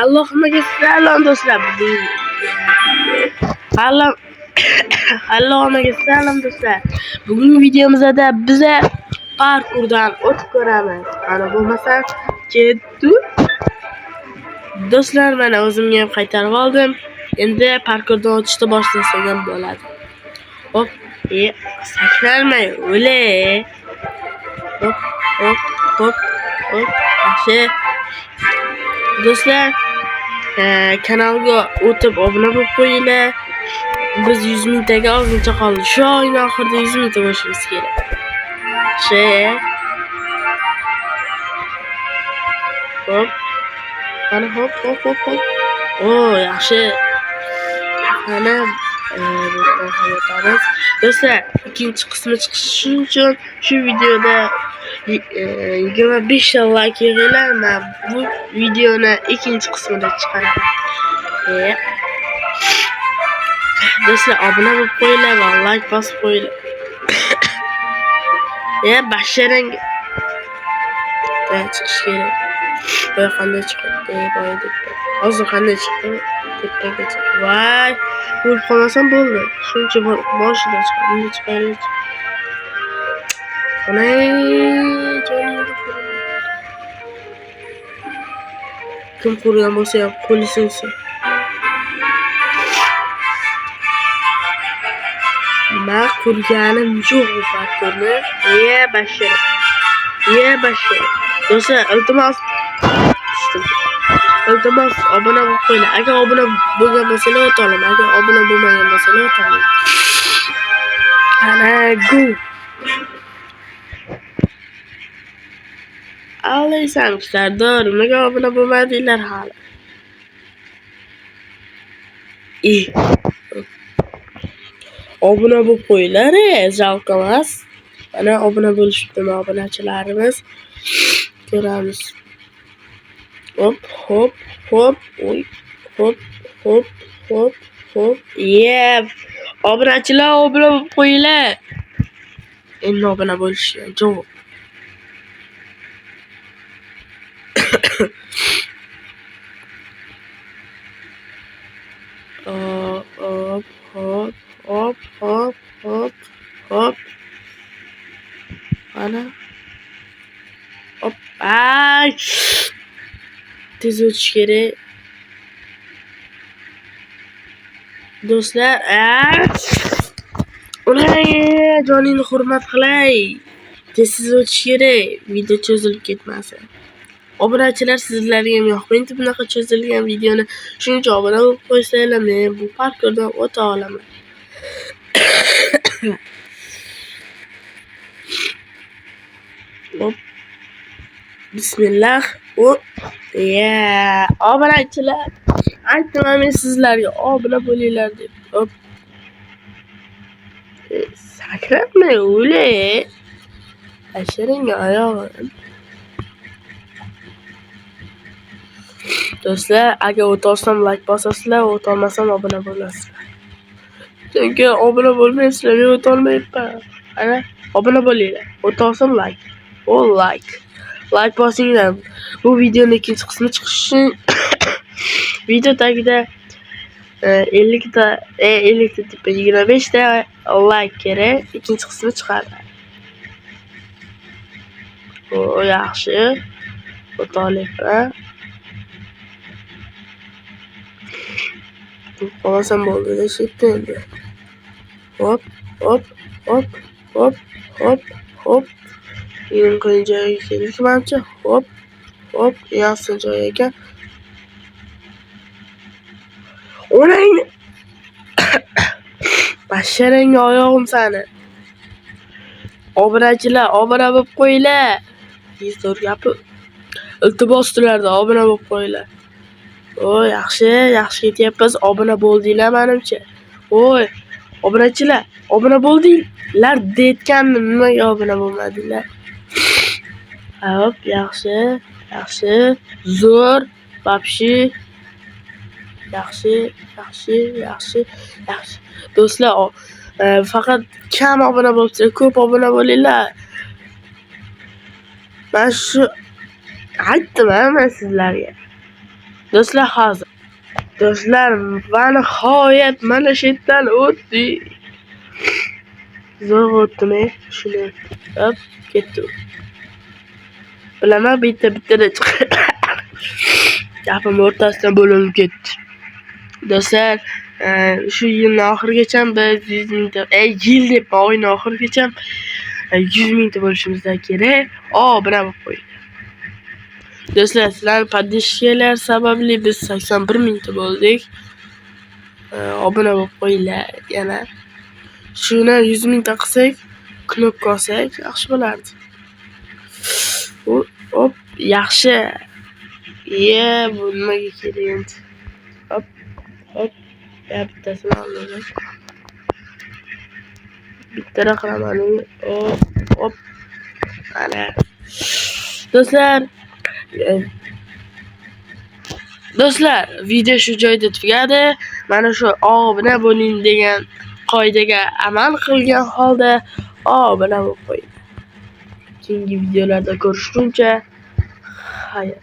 Allohimga salom do'stlar. Salom. Allohimga salom do'stlar. Bugungi videomizda biz parkurdan o'tib ko'ramiz. Ana bo'lmasa ketdi. Do'stlar, mana o'zimga ham qaytarib oldim. Endi parkurdan o'tishni boshlasak ham bo'ladi. Hop, sakranmay, o'le. Hop, hop, hop, hop. Yaxshi. Do'stlar, kanalga o'tib obuna bo'lib qo'yinglar. Biz 100 mingtaga ozgincha qoldi. Shu oyning oxirida 100 mingta bo'lishimiz kerak. Hop. Mana hop. Yaxshi. Mana do'stlar, ikkinchi qismi chiqishi uchun shu videoda 25 ta like yig'inglar. Men bu videoni ikkinchi qismida chiqaraman. Do'stlar, obuna bo'lib qo'yinglar va like bosib qo'yinglar. Basharang chiqish kerak. Boya qanday chiqdi? Hozir qanday chiqdi? Tepaga. Voy, bo'lib qolmasam bo'ldi. Shuncha boshida chiqadi, chiqaylik. Kim qurgan bo'lsa ham qo'li sinsin. Men qurganim yo'q bu parkurni. Bashir. Do'stlar, iltimos obuna bo'lib qo'yinglar. Agar obuna bo'lgan bo'lsangiz o'ta olaman. Agar obuna bo'lmagan bo'lsangiz o'ta olmayman. Ana go. Alayhisalomlar, nimaga obuna bo'lmadinglar hali? Obuna bo'lib qo'yinglar, zavq emas. Mana obuna bo'lishibdimi obunachilarimiz? Ko'ramiz. Hop. Oy. Hop. Obunachilar, obuna bo'lib qo'yinglar. Endi obuna bo'lishgan jo'q. Hop. Ana. Hop. Ay. Tez o'tish kerak. Do'stlar, joningni hurmat qilay. Tez o'tish kerak. Video cho'zilib ketmasin. Obunachilar, sizlarga ham yoqmaydi bunaqa cho'zilgan videoni. Shuning uchun obuna bo'lib qo'ysanglar, men bu parkurdan o'ta olaman. Hop. Bismillah. Obunachilar, aytdim men sizlarga obuna bo'linglar deb. Hop. Sakratmay, o'le. Ashiring oyog'im. Do'stlar, agar o'tolsam like bosasizlar, o'tolmasam obuna bo'lasizlar. Chunki obuna bo'lmaysizlar, men o'tolmayman. Ana, obuna bo'linglar. O'tolsam like. Like bosinglar. Bu videoning ikkinchi qismi chiqishi uchun video tagida 50 ta 25 ta like kerak. Ikkinchi qismi chiqadi. Yaxshi. O'tolyapman. Qolasam bo'ldi deshibdi endi. Hop. Eng qiyin joyga keldik menimcha. Hop. Yaxshi joy ekan. O'rang. Basharang oyog'im sani. Obunachilar, obuna bo'lib qo'yinglar. Zo'r gapi. Iltimos sizlarda obuna bo'lib qo'yinglar. Yaxshi ketyapmiz. Obuna bo'ldinglar menimcha. Obunachilar, obuna bo'ldinglar deyotgandim, nimaga obuna bo'lmadinglar? Hop, yaxshi. Zo'r, babshi. Yaxshi. Do'stlar, faqat kam obuna bo'lsa, ko'p obuna bo'linglar. Men shu aytdim men sizlarga. Do'stlar, hozir. Do'stlar, va nihoyat mana shu yerdan o'tdik. Zo'r o'tdimi? Shuni hop ketdi. Bilaman, bitta-bittadan chiqib gapim o'rtasidan bo'linib ketdi. Do'stlar, shu yilning oxirigacha biz 100 mingta, yil deb oyning oxirigacha 100 mingta bo'lishimiz kerak. Obuna bo'lib qo'ying. Do'stlar, sizlarning podpishkalar sababli biz 81 mingta bo'ldik. Obuna bo'lib qo'yinglar yana. Shuni 100 mingta qilsak, knopka olsak yaxshi bo'lardi. Hop, yaxshi. Bu nimaga kerak endi? Hop. Bittasini oldim. Bitta qilaman. Hop. Mana. Do'stlar, video shu joyda tugadi. Mana shu obuna bo'ling degan qoidaga amal qilgan holda obuna bo'lib qo'ying. Keyingi videolarda ko'rishguncha xayr.